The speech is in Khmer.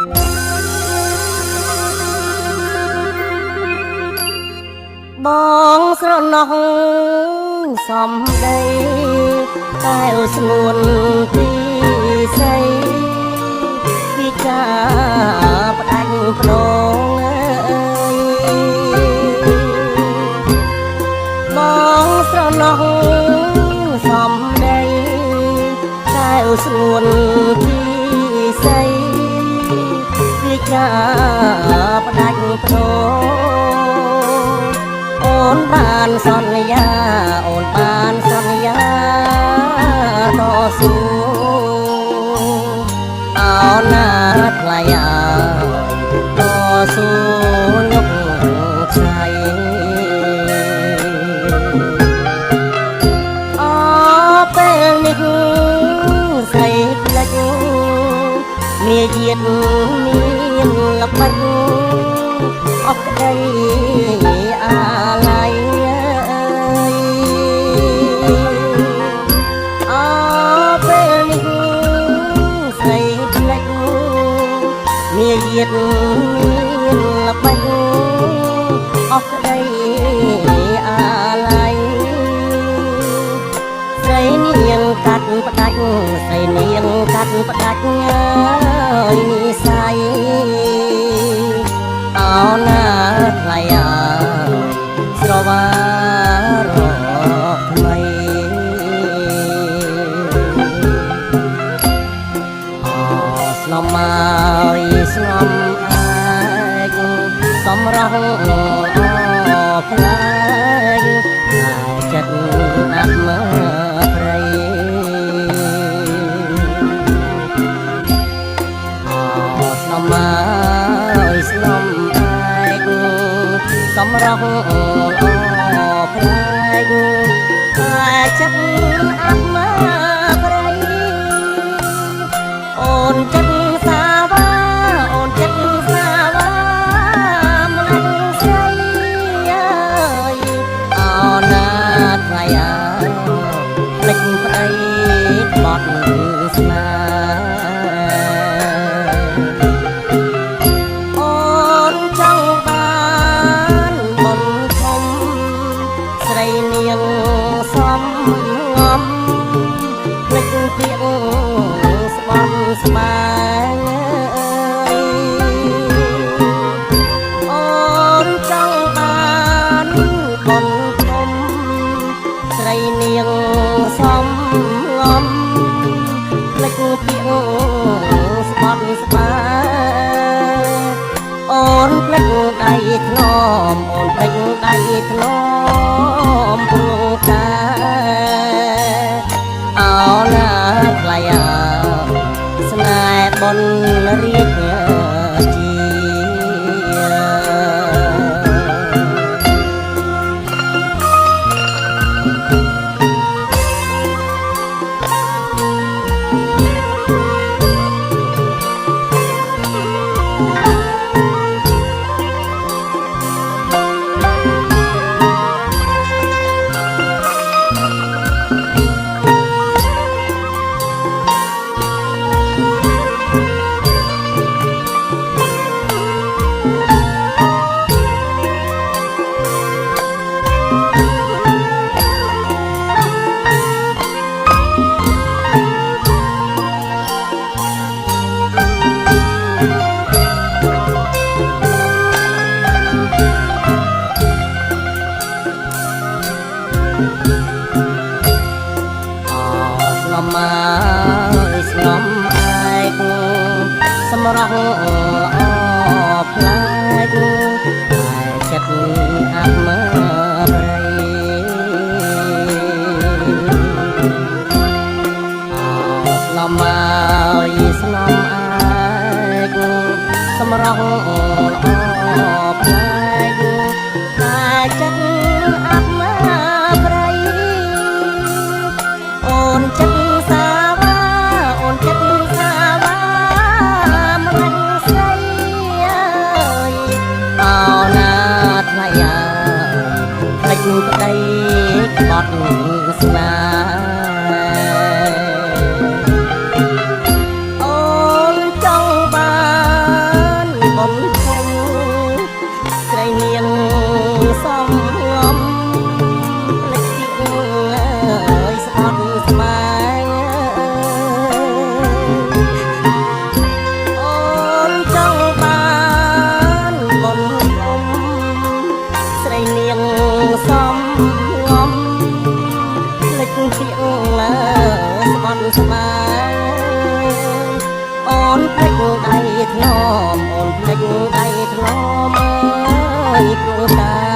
បងស្រណោះសំដីតែស្ងួនពីស្អីពីកាផ្ដាច់ភ្នងអើយបងស្រណោះសំដីតែស្ងួនពីស្អីពីកាផ្ដាច់ភ្នងអូនបានសន្យាអូនបានសន្យាតស៊ូអោណាថ្លៃអើយតស៊ូលុកឆៃអពេលនេះស្រីផ្លេចមាយាទមានល្បិចអត់ក្ដីអាឡ័យអពេលនេះស្រីផ្លេចមាយាទមានល្បិចអត់ក្ដីអាឡ័យស្រីនាងកាត់ផ្ដាច់ស្រីនាងកាត់ផ្ដាច់និស័យអោណាថ្លៃអើយស្រវារកថ្មីអស្នំមកស្នំអាចសម្រស់អផ្លាញ់ចិត្តអាប់មើព្រៃអស្នំមកស្នំសម្រស់ផ្លែកតែចិត្តអាប់មកព្រៃអូនចិត្តសាវ៉ាអូនចិត្តសាវ៉ាម្លេះស្រីអើយអោណាថ្លៃអើយភ្លេចប្តីបត់ស្នាស្មានអូនចង់បានបុនធំស្រីនាងសំងំភ្លេចពាក្យស្បត់ស្បាអូនភ្លេចដៃធ្នមអូនភ្លេចដៃធ្នមព្រោះតាអោណាថ្លៃអើស្នេហ៍បុនរៀបជា សម្រាប់ផ្លែកតែចិត្តអាប់មើព្រៃស្នំមកស្នំអាចសម្រាប់ផ្លែកតែចិត្តអាប់មើព្រៃអូនចិត្តសាវ៉ាអូនចិត្តសាវ៉ាប្តីបត់ស្នាអូនចង់បាន ស្បន់ស្បាយអូនភ្លេចដៃធ្នមអូនភ្លេចដៃធ្នមអើយគ្រួសារ